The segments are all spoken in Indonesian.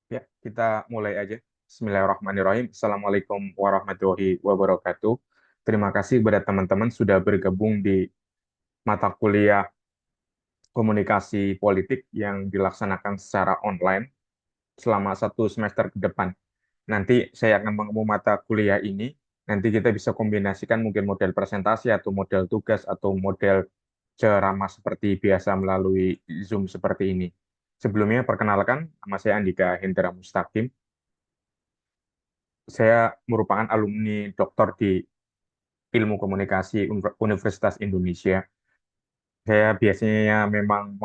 Ya, kita mulai aja. Bismillahirrahmanirrahim. Assalamualaikum warahmatullahi wabarakatuh. Terima kasih kepada teman-teman sudah bergabung di mata kuliah komunikasi politik yang dilaksanakan secara online selama 1 semester ke depan. Nanti saya akan mengemban mata kuliah ini. Nanti kita bisa kombinasikan mungkin model presentasi atau model tugas atau model ceramah seperti biasa melalui Zoom seperti ini. Sebelumnya, perkenalkan, nama saya Andika Hendra Mustaqim. Saya merupakan alumni doktor di Ilmu Komunikasi Universitas Indonesia. Saya biasanya memang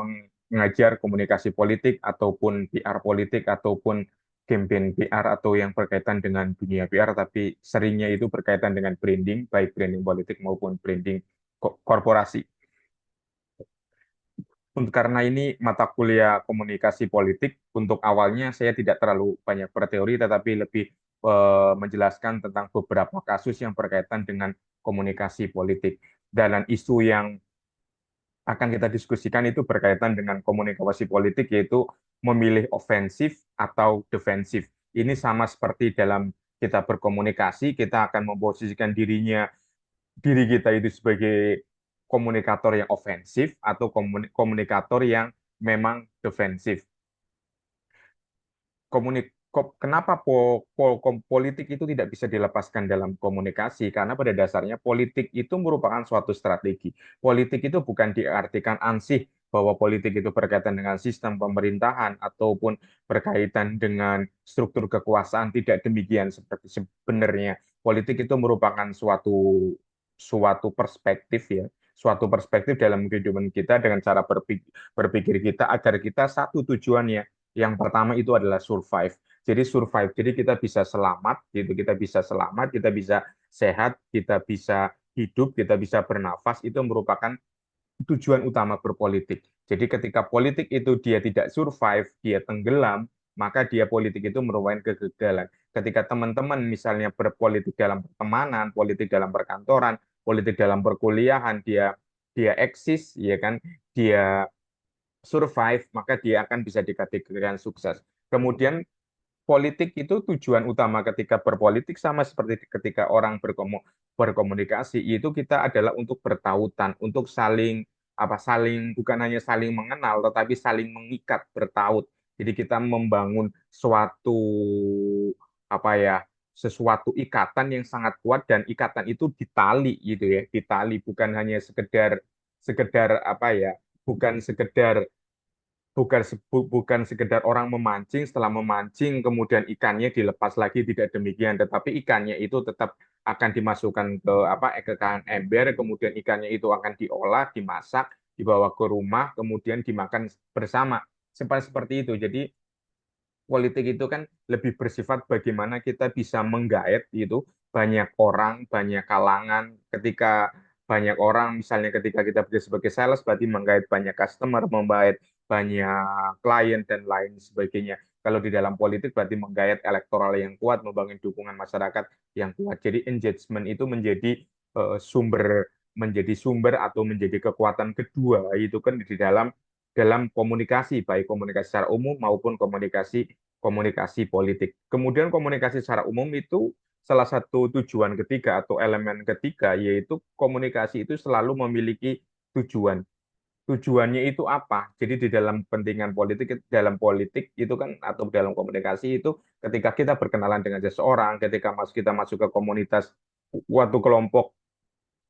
mengajar komunikasi politik ataupun PR politik ataupun campaign PR atau yang berkaitan dengan dunia PR, tapi seringnya itu berkaitan dengan branding, baik branding politik maupun branding korporasi. Untuk karena ini mata kuliah komunikasi politik, untuk awalnya saya tidak terlalu banyak berteori, tetapi lebih menjelaskan tentang beberapa kasus yang berkaitan dengan komunikasi politik. Dan isu yang akan kita diskusikan itu berkaitan dengan komunikasi politik, yaitu memilih ofensif atau defensif. Ini sama seperti dalam kita berkomunikasi, kita akan memposisikan diri kita itu sebagai komunikator yang ofensif atau komunikator yang memang defensif. Kenapa politik itu tidak bisa dilepaskan dalam komunikasi? Karena pada dasarnya politik itu merupakan suatu strategi. Politik itu bukan diartikan ansih bahwa politik itu berkaitan dengan sistem pemerintahan ataupun berkaitan dengan struktur kekuasaan. Tidak demikian seperti sebenarnya. Politik itu merupakan suatu suatu perspektif ya, suatu perspektif dalam kehidupan kita dengan cara berpikir kita agar kita satu tujuannya. Yang pertama itu adalah survive. Jadi survive, jadi kita bisa selamat, gitu. Kita bisa selamat, kita bisa sehat, kita bisa hidup, kita bisa bernafas. Itu merupakan tujuan utama berpolitik. Jadi ketika politik itu dia tidak survive, dia tenggelam, maka dia politik itu merupakan kegagalan. Ketika teman-teman misalnya berpolitik dalam pertemanan, politik dalam perkantoran, politik dalam perkuliahan, dia dia eksis, ya kan, dia survive, maka dia akan bisa dikategorikan sukses. Kemudian politik itu tujuan utama ketika berpolitik sama seperti ketika orang berkomunikasi itu kita adalah untuk bertautan, untuk saling bukan hanya saling mengenal tetapi saling mengikat bertaut. Jadi kita membangun apa ya sesuatu ikatan yang sangat kuat dan ikatan itu ditali gitu ya, ditali bukan hanya sekedar sekedar apa ya, bukan sekedar bukan sekedar orang memancing, setelah memancing kemudian ikannya dilepas lagi, tidak demikian, tetapi ikannya itu tetap akan dimasukkan ke kan ember, kemudian ikannya itu akan diolah, dimasak, dibawa ke rumah, kemudian dimakan bersama. Seperti itu. Jadi politik itu kan lebih bersifat bagaimana kita bisa menggait itu banyak orang, banyak kalangan. Ketika banyak orang, misalnya ketika kita bekerja sebagai sales, berarti menggait banyak customer, menggait banyak klien, dan lain sebagainya. Kalau di dalam politik berarti menggait elektoral yang kuat, membangun dukungan masyarakat yang kuat. Jadi engagement itu menjadi sumber atau menjadi kekuatan kedua itu kan di dalam komunikasi, baik komunikasi secara umum maupun komunikasi komunikasi politik. Kemudian komunikasi secara umum itu salah satu tujuan ketiga atau elemen ketiga, yaitu komunikasi itu selalu memiliki tujuan. Tujuannya itu apa? Jadi di dalam kepentingan politik, dalam politik itu kan atau dalam komunikasi itu ketika kita berkenalan dengan seseorang, ketika kita masuk ke komunitas, waktu kelompok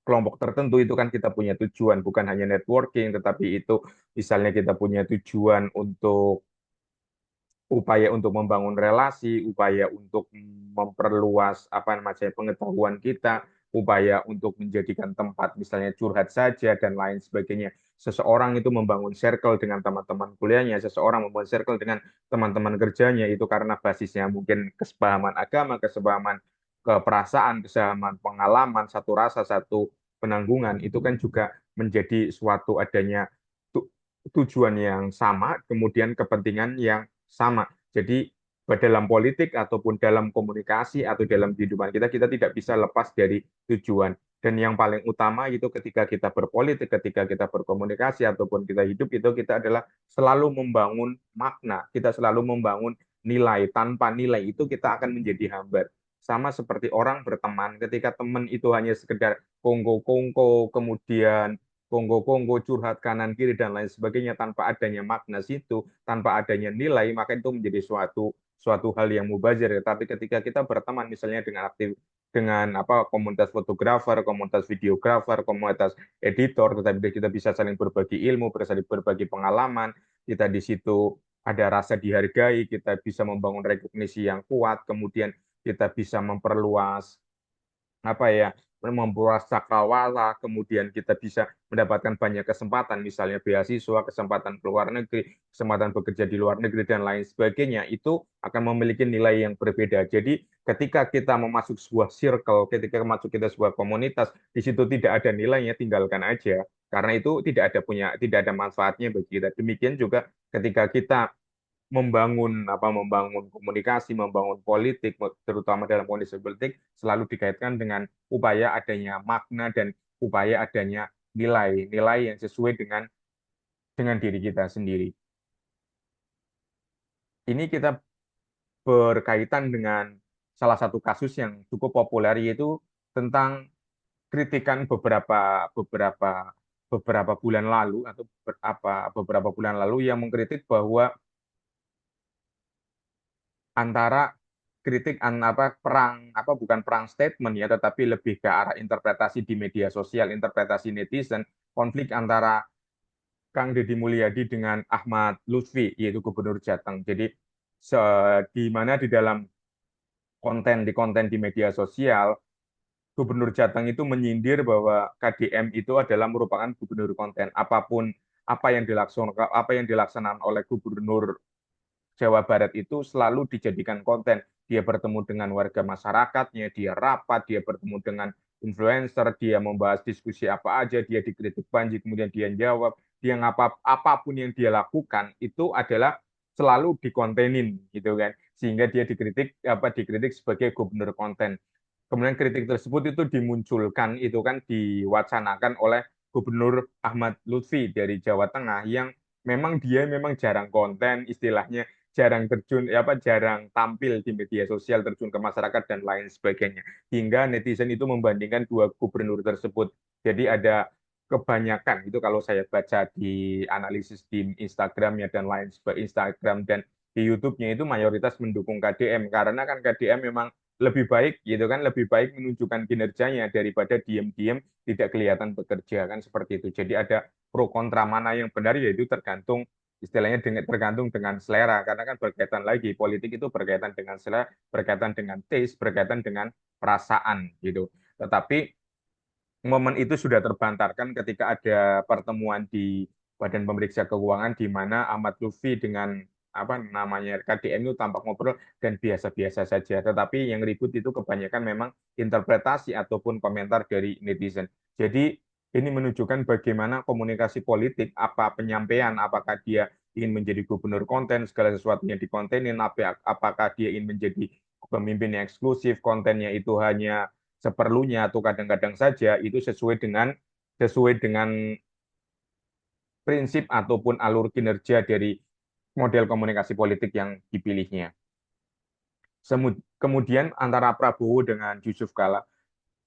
kelompok tertentu itu kan kita punya tujuan, bukan hanya networking, tetapi itu misalnya kita punya tujuan untuk upaya untuk membangun relasi, upaya untuk memperluas apa namanya pengetahuan kita, upaya untuk menjadikan tempat misalnya curhat saja dan lain sebagainya. Seseorang itu membangun circle dengan teman-teman kuliahnya, seseorang membangun circle dengan teman-teman kerjanya itu karena basisnya mungkin kesepahaman agama, kesepahaman keperasaan, kesepahaman pengalaman, satu rasa, satu penanggungan itu kan juga menjadi suatu adanya tujuan yang sama, kemudian kepentingan yang sama. Jadi dalam politik ataupun dalam komunikasi atau dalam kehidupan kita, kita tidak bisa lepas dari tujuan. Dan yang paling utama itu ketika kita berpolitik, ketika kita berkomunikasi ataupun kita hidup itu kita adalah selalu membangun makna, kita selalu membangun nilai. Tanpa nilai itu kita akan menjadi hambar. Sama seperti orang berteman, ketika teman itu hanya sekedar kongko-kongko, kemudian kongko-kongko, curhat kanan kiri dan lain sebagainya tanpa adanya makna situ, tanpa adanya nilai, maka itu menjadi suatu suatu hal yang mubazir. Tapi ketika kita berteman misalnya dengan aktif dengan apa komunitas fotografer, komunitas videografer, komunitas editor, tetapi kita bisa saling berbagi ilmu, saling berbagi pengalaman, kita di situ ada rasa dihargai, kita bisa membangun rekognisi yang kuat, kemudian kita bisa memperluas apa ya memperluas cakrawala, kemudian kita bisa mendapatkan banyak kesempatan, misalnya beasiswa, kesempatan keluar negeri, kesempatan bekerja di luar negeri dan lain sebagainya, itu akan memiliki nilai yang berbeda. Jadi ketika kita memasuki sebuah circle, ketika masuk kita sebuah komunitas, di situ tidak ada nilainya, tinggalkan aja, karena itu tidak ada manfaatnya bagi kita. Demikian juga ketika kita membangun komunikasi, membangun politik, terutama dalam kondisi politik, selalu dikaitkan dengan upaya adanya makna dan upaya adanya nilai yang sesuai dengan diri kita sendiri. Ini kita berkaitan dengan salah satu kasus yang cukup populer, yaitu tentang kritikan beberapa beberapa bulan lalu atau beberapa bulan lalu yang mengkritik bahwa antara kritik perang bukan perang statement ya, tetapi lebih ke arah interpretasi di media sosial, interpretasi netizen, konflik antara Kang Deddy Mulyadi dengan Ahmad Lutfi, yaitu Gubernur Jateng. Jadi di mana di dalam konten di media sosial, Gubernur Jateng itu menyindir bahwa KDM itu adalah merupakan gubernur konten. Apapun apa yang dilaksanakan oleh Gubernur Jawa Barat itu selalu dijadikan konten. Dia bertemu dengan warga masyarakatnya, dia rapat, dia bertemu dengan influencer, dia membahas diskusi apa aja, dia dikritik Panji, kemudian dia jawab, dia apapun yang dia lakukan itu adalah selalu dikontenin gitu kan, sehingga dia dikritik sebagai gubernur konten. Kemudian kritik tersebut itu dimunculkan, itu kan diwacanakan oleh Gubernur Ahmad Lutfi dari Jawa Tengah yang memang jarang konten, istilahnya jarang tampil di media sosial, terjun ke masyarakat dan lain sebagainya. Hingga netizen itu membandingkan dua gubernur tersebut. Jadi ada kebanyakan itu kalau saya baca di analisis di Instagramnya dan lain sebagainya, Instagram dan di YouTube-nya itu mayoritas mendukung KDM karena kan KDM memang lebih baik gitu kan, lebih baik menunjukkan kinerjanya daripada diam-diam tidak kelihatan bekerja kan, seperti itu. Jadi ada pro kontra mana yang benar, yaitu tergantung dengan selera, karena kan berkaitan lagi politik itu berkaitan dengan selera, berkaitan dengan taste, berkaitan dengan perasaan gitu. Tetapi momen itu sudah terbantarkan ketika ada pertemuan di Badan Pemeriksa Keuangan di mana Ahmad Lutfi dengan KDM itu tampak ngobrol dan biasa-biasa saja. Tetapi yang ribut itu kebanyakan memang interpretasi ataupun komentar dari netizen. Jadi ini menunjukkan bagaimana komunikasi politik, apa penyampaian, apakah dia ingin menjadi gubernur konten, segala sesuatunya dikontenin, apakah dia ingin menjadi pemimpin yang eksklusif, kontennya itu hanya seperlunya atau kadang-kadang saja, itu sesuai dengan prinsip ataupun alur kinerja dari model komunikasi politik yang dipilihnya. Kemudian antara Prabowo dengan Yusuf Kala,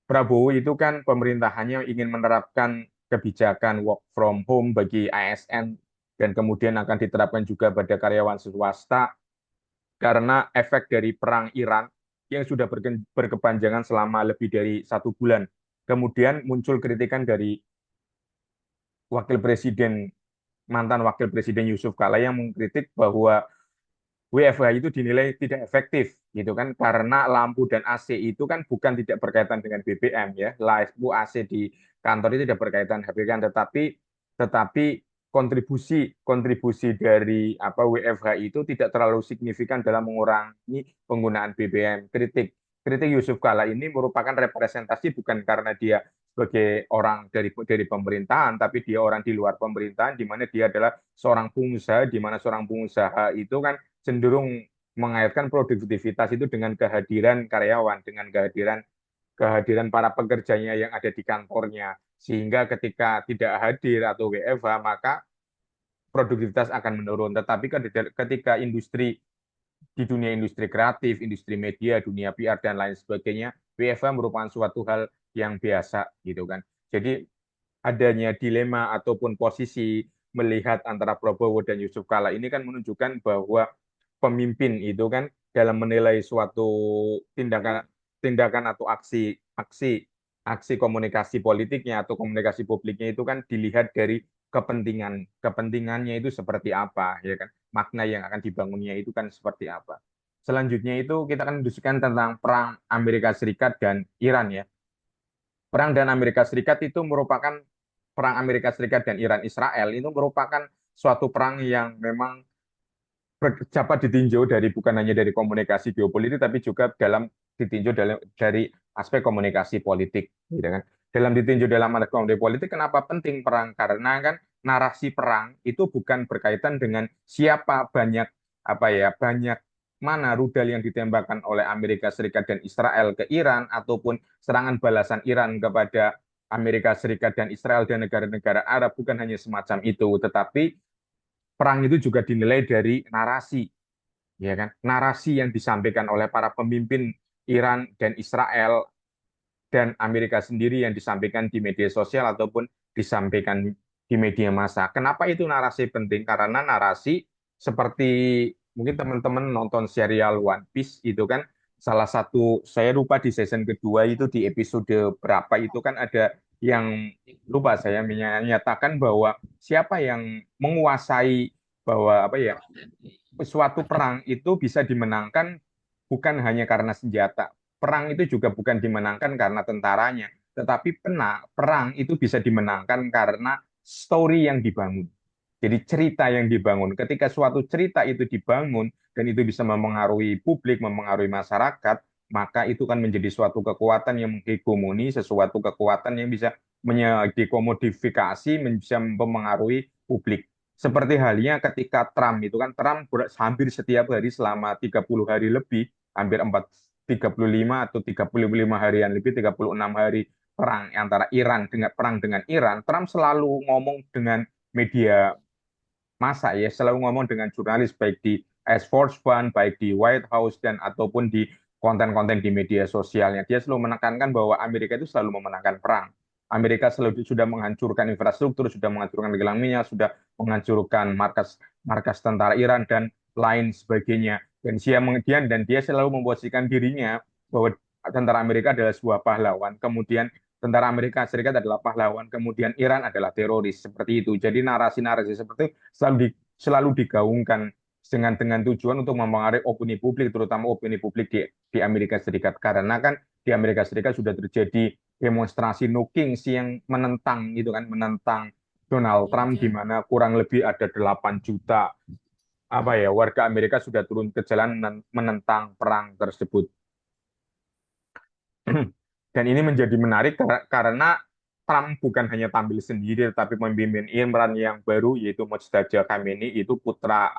Prabowo itu kan pemerintahannya ingin menerapkan kebijakan work from home bagi ASN dan kemudian akan diterapkan juga pada karyawan swasta karena efek dari perang Iran yang sudah berkepanjangan selama lebih dari 1 bulan. Kemudian muncul kritikan dari wakil presiden mantan wakil presiden Yusuf Kala yang mengkritik bahwa WFH itu dinilai tidak efektif gitu kan, karena lampu dan AC itu kan bukan tidak berkaitan dengan BBM ya, lampu AC di kantor itu tidak berkaitan kan, tetapi kontribusi kontribusi dari WFH itu tidak terlalu signifikan dalam mengurangi penggunaan BBM. Kritik kritik Yusuf Kala ini merupakan representasi bukan karena dia sebagai orang dari pemerintahan, tapi dia orang di luar pemerintahan, di mana dia adalah seorang pengusaha, di mana seorang pengusaha itu kan cenderung mengaitkan produktivitas itu dengan kehadiran karyawan, dengan kehadiran kehadiran para pekerjanya yang ada di kantornya. Sehingga ketika tidak hadir atau WFH, maka produktivitas akan menurun. Tetapi ketika industri di dunia industri kreatif, industri media, dunia PR dan lain sebagainya, WFH merupakan suatu hal yang biasa gitu kan. Jadi adanya dilema ataupun posisi melihat antara Prabowo dan Yusuf Kala ini kan menunjukkan bahwa pemimpin itu kan dalam menilai suatu tindakan tindakan atau aksi aksi aksi komunikasi politiknya atau komunikasi publiknya itu kan dilihat dari kepentingannya itu seperti apa ya kan, makna yang akan dibangunnya itu kan seperti apa. Selanjutnya itu kita akan diskusikan tentang perang Amerika Serikat dan Iran ya. Perang dan Amerika Serikat itu merupakan perang Amerika Serikat dan Iran Israel itu merupakan suatu perang yang memang dapat ditinjau dari bukan hanya dari komunikasi geopolitik tapi juga ditinjau dari aspek komunikasi politik gitu kan. Dalam ditinjau dalam aspek komunikasi politik kenapa penting perang, karena kan narasi perang itu bukan berkaitan dengan siapa banyak apa ya banyak mana rudal yang ditembakkan oleh Amerika Serikat dan Israel ke Iran ataupun serangan balasan Iran kepada Amerika Serikat dan Israel dan negara-negara Arab, bukan hanya semacam itu, tetapi perang itu juga dinilai dari narasi, ya kan? Narasi yang disampaikan oleh para pemimpin Iran dan Israel dan Amerika sendiri yang disampaikan di media sosial ataupun disampaikan di media massa. Kenapa itu narasi penting? Karena narasi seperti mungkin teman-teman nonton serial One Piece itu kan salah satu, saya lupa di season kedua itu di episode berapa itu kan ada yang lupa saya menyatakan bahwa siapa yang menguasai bahwa apa ya suatu perang itu bisa dimenangkan bukan hanya karena senjata. Perang itu juga bukan dimenangkan karena tentaranya, tetapi perang itu bisa dimenangkan karena story yang dibangun. Jadi cerita yang dibangun. Ketika suatu cerita itu dibangun dan itu bisa memengaruhi publik, memengaruhi masyarakat, maka itu kan menjadi suatu kekuatan yang menghegemoni, sesuatu kekuatan yang bisa dikomodifikasi, bisa mempengaruhi publik. Seperti halnya ketika Trump itu kan Trump hampir setiap hari selama 30 hari lebih, hampir 35 atau 35 harian lebih, 36 hari perang antara Iran dengan perang dengan Iran, Trump selalu ngomong dengan media massa ya, selalu ngomong dengan jurnalis baik di Air Force One, baik di White House dan ataupun di konten-konten di media sosialnya. Dia selalu menekankan bahwa Amerika itu selalu memenangkan perang. Amerika selalu sudah menghancurkan infrastruktur, sudah menghancurkan kilang minyak, sudah menghancurkan markas markas tentara Iran dan lain sebagainya. Dan dia selalu memposisikan dirinya bahwa tentara Amerika adalah sebuah pahlawan. Kemudian tentara Amerika Serikat adalah pahlawan, kemudian Iran adalah teroris, seperti itu. Jadi narasi-narasi seperti itu selalu digaungkan dengan tujuan untuk mempengaruhi opini publik, terutama opini publik di Amerika Serikat. Karena kan di Amerika Serikat sudah terjadi demonstrasi No Kings yang menentang itu kan, menentang Donald Trump, di mana kurang lebih ada 8 juta apa ya warga Amerika sudah turun ke jalan menentang perang tersebut. Dan ini menjadi menarik karena Trump bukan hanya tampil sendiri, tetapi memimpin Iran yang baru, yaitu Mojtaba Khamenei, itu putra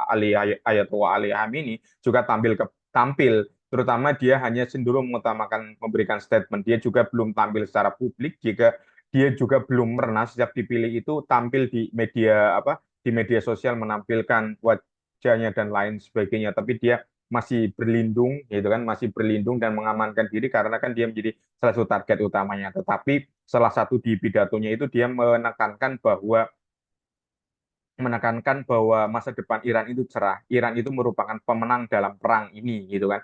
Ayatollah Ali Khamenei, juga tampil. Terutama dia hanya cenderung mengutamakan memberikan statement. Dia juga belum tampil secara publik, jika dia juga belum pernah sejak dipilih itu tampil di media sosial menampilkan wajahnya dan lain sebagainya. Tapi dia masih berlindung gitu kan, masih berlindung dan mengamankan diri karena kan dia menjadi salah satu target utamanya. Tetapi salah satu di pidatonya itu dia menekankan bahwa masa depan Iran itu cerah. Iran itu merupakan pemenang dalam perang ini gitu kan.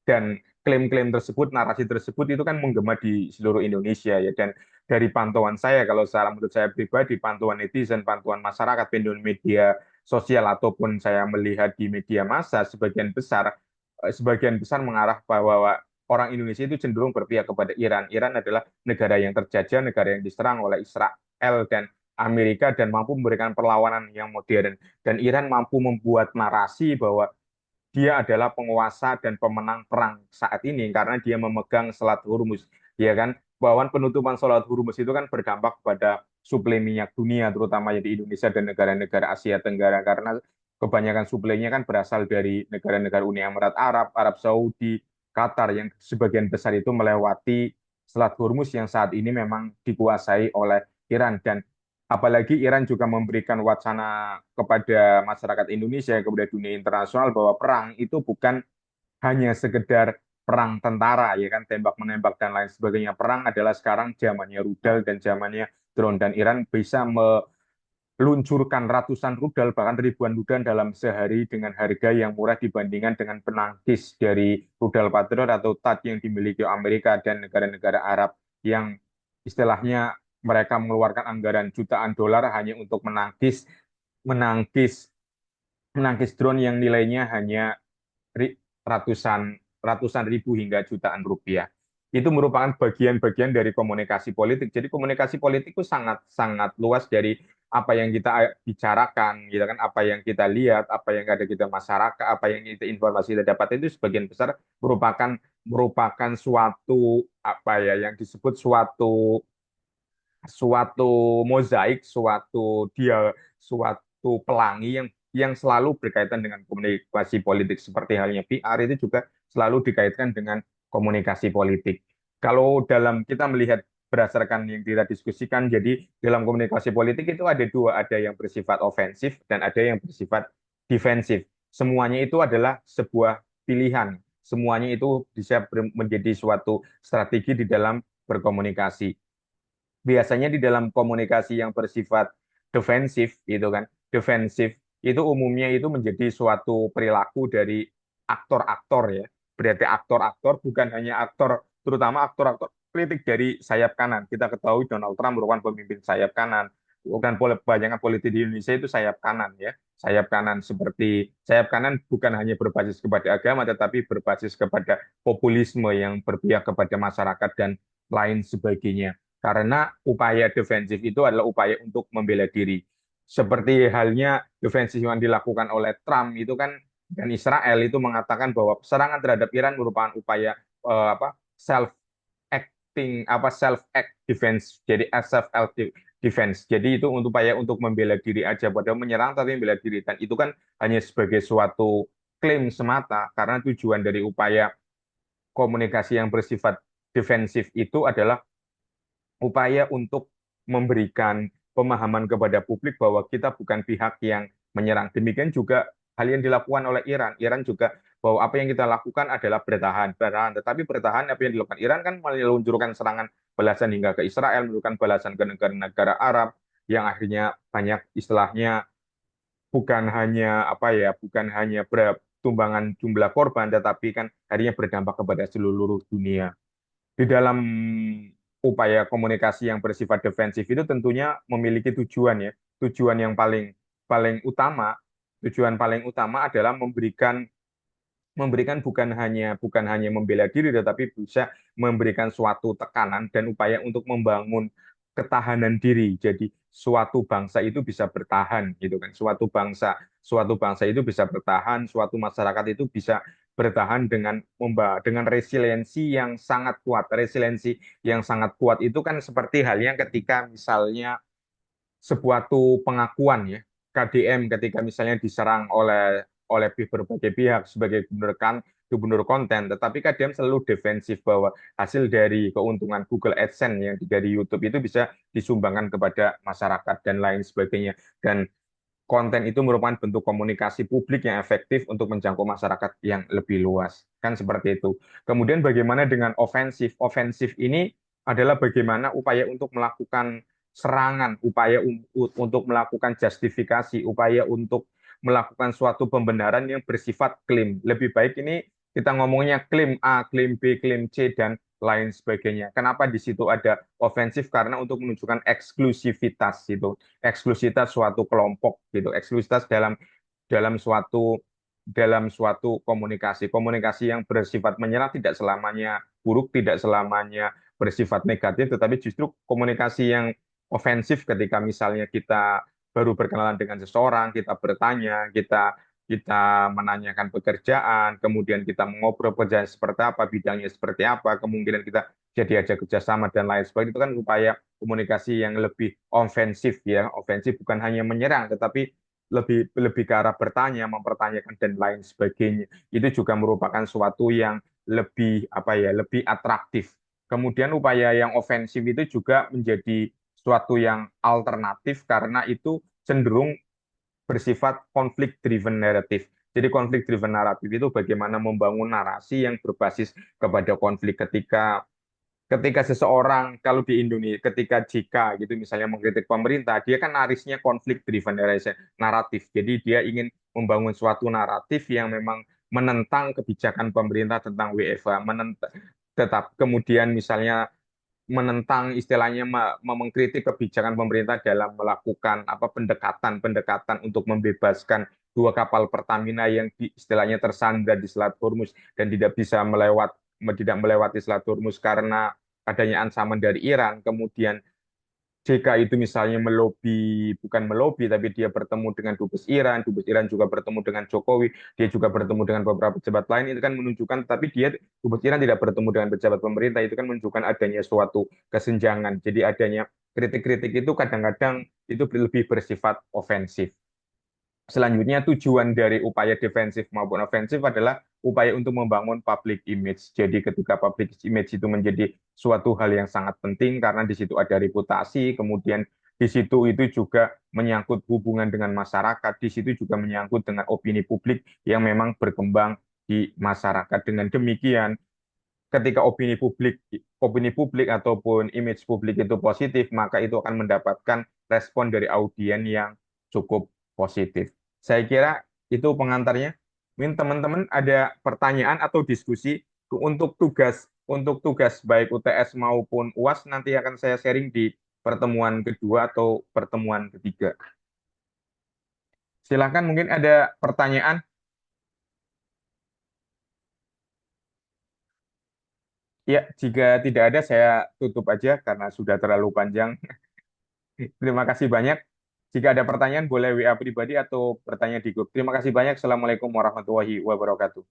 Dan klaim-klaim tersebut, narasi tersebut itu kan menggema di seluruh Indonesia ya. Dan dari pantauan saya, kalau salah menurut saya pribadi, pantauan netizen, pantauan masyarakat, pendudukan media sosial ataupun saya melihat di media massa, sebagian besar mengarah bahwa orang Indonesia itu cenderung berpihak kepada Iran. Iran adalah negara yang terjajah, negara yang diserang oleh Israel dan Amerika dan mampu memberikan perlawanan yang modern. Dan Iran mampu membuat narasi bahwa dia adalah penguasa dan pemenang perang saat ini karena dia memegang Selat Hormuz, ya kan? Bahwa penutupan Selat Hormuz itu kan berdampak pada suplai minyak dunia, terutama di Indonesia dan negara-negara Asia Tenggara, karena kebanyakan suplainya kan berasal dari negara-negara Uni Emirat Arab, Arab Saudi, Qatar, yang sebagian besar itu melewati Selat Hormuz yang saat ini memang dikuasai oleh Iran. Dan Apalagi Iran juga memberikan wacana kepada masyarakat Indonesia, kepada dunia internasional bahwa perang itu bukan hanya sekedar perang tentara, ya kan, tembak menembak dan lain sebagainya. Perang adalah sekarang zamannya rudal dan zamannya drone, dan Iran bisa meluncurkan ratusan rudal bahkan ribuan rudal dalam sehari dengan harga yang murah dibandingkan dengan penangkis dari rudal Patriot atau THAAD yang dimiliki Amerika dan negara-negara Arab yang istilahnya mereka mengeluarkan anggaran jutaan dolar hanya untuk menangkis menangkis drone yang nilainya hanya ratusan ratusan ribu hingga jutaan rupiah. Itu merupakan bagian-bagian dari komunikasi politik. Jadi komunikasi politik itu sangat sangat luas dari apa yang kita bicarakan, gitu kan, apa yang kita lihat, apa yang ada di masyarakat, apa yang kita informasi kita dapat itu sebagian besar merupakan merupakan suatu apa ya yang disebut suatu suatu mozaik, suatu pelangi yang selalu berkaitan dengan komunikasi politik seperti halnya PR itu juga selalu dikaitkan dengan komunikasi politik. Kalau dalam kita melihat berdasarkan yang kita diskusikan, jadi dalam komunikasi politik itu ada dua, ada yang bersifat ofensif dan ada yang bersifat defensif. Semuanya itu adalah sebuah pilihan. Semuanya itu bisa menjadi suatu strategi di dalam berkomunikasi. Biasanya di dalam komunikasi yang bersifat defensif itu kan, defensif itu umumnya itu menjadi suatu perilaku dari aktor-aktor ya. Berarti aktor-aktor bukan hanya aktor, terutama aktor-aktor politik dari sayap kanan. Kita ketahui Donald Trump merupakan pemimpin sayap kanan. Bukan banyak politik di Indonesia itu sayap kanan ya. Sayap kanan seperti sayap kanan bukan hanya berbasis kepada agama tetapi berbasis kepada populisme yang berpihak kepada masyarakat dan lain sebagainya. Karena upaya defensif itu adalah upaya untuk membela diri. Seperti halnya defensif yang dilakukan oleh Trump itu kan, dan Israel itu mengatakan bahwa serangan terhadap Iran merupakan upaya self acting, self act defense, jadi self defense. Jadi itu untuk upaya untuk membela diri aja, padahal menyerang tapi membela diri, dan itu kan hanya sebagai suatu klaim semata, karena tujuan dari upaya komunikasi yang bersifat defensif itu adalah upaya untuk memberikan pemahaman kepada publik bahwa kita bukan pihak yang menyerang. Demikian juga hal yang dilakukan oleh Iran. Iran juga bahwa apa yang kita lakukan adalah bertahan, bertahan. Tetapi bertahan apa yang dilakukan Iran kan meluncurkan serangan balasan hingga ke Israel, meluncurkan balasan ke negara-negara Arab yang akhirnya banyak istilahnya bukan hanya bukan hanya bertumbangan jumlah korban, tetapi kan akhirnya berdampak kepada seluruh dunia. Di dalam upaya komunikasi yang bersifat defensif itu tentunya memiliki tujuan ya. Tujuan yang paling paling utama, tujuan paling utama adalah memberikan memberikan bukan hanya membela diri tetapi bisa memberikan suatu tekanan dan upaya untuk membangun ketahanan diri. Jadi suatu bangsa itu bisa bertahan gitu kan. Suatu bangsa itu bisa bertahan, suatu masyarakat itu bisa bertahan dengan resiliensi yang sangat kuat. Resiliensi yang sangat kuat itu kan seperti halnya ketika misalnya sebuah pengakuan ya, KDM ketika misalnya diserang oleh berbagai pihak sebagai gubernur konten, tetapi KDM selalu defensif bahwa hasil dari keuntungan Google AdSense yang dari YouTube itu bisa disumbangkan kepada masyarakat dan lain sebagainya. Dan konten itu merupakan bentuk komunikasi publik yang efektif untuk menjangkau masyarakat yang lebih luas. Kan seperti itu. Kemudian bagaimana dengan ofensif? Ofensif ini adalah bagaimana upaya untuk melakukan serangan, upaya untuk melakukan justifikasi, upaya untuk melakukan suatu pembenaran yang bersifat klaim. Lebih baik ini kita ngomongnya klaim A, klaim B, klaim C, dan lain sebagainya. Kenapa di situ ada ofensif? Karena untuk menunjukkan eksklusivitas itu, eksklusivitas suatu kelompok gitu, eksklusivitas dalam suatu komunikasi. Komunikasi yang bersifat menyerang tidak selamanya buruk, tidak selamanya bersifat negatif, tetapi justru komunikasi yang ofensif ketika misalnya kita baru berkenalan dengan seseorang, kita bertanya, kita kita menanyakan pekerjaan, kemudian kita mengobrol pekerjaan seperti apa, bidangnya seperti apa, kemungkinan kita jadi aja kerjasama dan lain sebagainya. Itu kan upaya komunikasi yang lebih ofensif ya, ofensif bukan hanya menyerang, tetapi lebih lebih ke arah bertanya, mempertanyakan dan lain sebagainya. Itu juga merupakan suatu yang lebih lebih atraktif. Kemudian upaya yang ofensif itu juga menjadi suatu yang alternatif karena itu cenderung bersifat konflik driven narrative. Jadi konflik driven naratif itu bagaimana membangun narasi yang berbasis kepada konflik ketika ketika seseorang kalau di Indonesia ketika JK gitu misalnya mengkritik pemerintah dia kan narisnya konflik driven naratif jadi dia ingin membangun suatu naratif yang memang menentang kebijakan pemerintah tentang WFH menentang tetap kemudian misalnya menentang istilahnya mengkritik kebijakan pemerintah dalam melakukan apa pendekatan-pendekatan untuk membebaskan dua kapal Pertamina yang istilahnya tersandra di Selat Hormuz dan tidak melewati Selat Hormuz karena adanya ancaman dari Iran. Kemudian JK itu misalnya bukan melobi, tapi dia bertemu dengan Dubes Iran juga bertemu dengan Jokowi, dia juga bertemu dengan beberapa pejabat lain, itu kan menunjukkan, tapi Dubes Iran tidak bertemu dengan pejabat pemerintah, itu kan menunjukkan adanya suatu kesenjangan. Jadi adanya kritik-kritik itu kadang-kadang itu lebih bersifat ofensif. Selanjutnya, tujuan dari upaya defensif maupun ofensif adalah upaya untuk membangun public image. Jadi ketika public image itu menjadi suatu hal yang sangat penting karena di situ ada reputasi, kemudian di situ itu juga menyangkut hubungan dengan masyarakat, di situ juga menyangkut dengan opini publik yang memang berkembang di masyarakat. Dengan demikian, ketika opini publik ataupun image publik itu positif, maka itu akan mendapatkan respon dari audiens yang cukup positif. Saya kira itu pengantarnya. Mungkin teman-teman ada pertanyaan atau diskusi untuk tugas baik UTS maupun UAS nanti akan saya sharing di pertemuan kedua atau pertemuan ketiga. Silakan mungkin ada pertanyaan. Ya, jika tidak ada saya tutup aja karena sudah terlalu panjang. Terima kasih banyak. Jika ada pertanyaan boleh WA pribadi atau bertanya di grup. Terima kasih banyak. Assalamualaikum warahmatullahi wabarakatuh.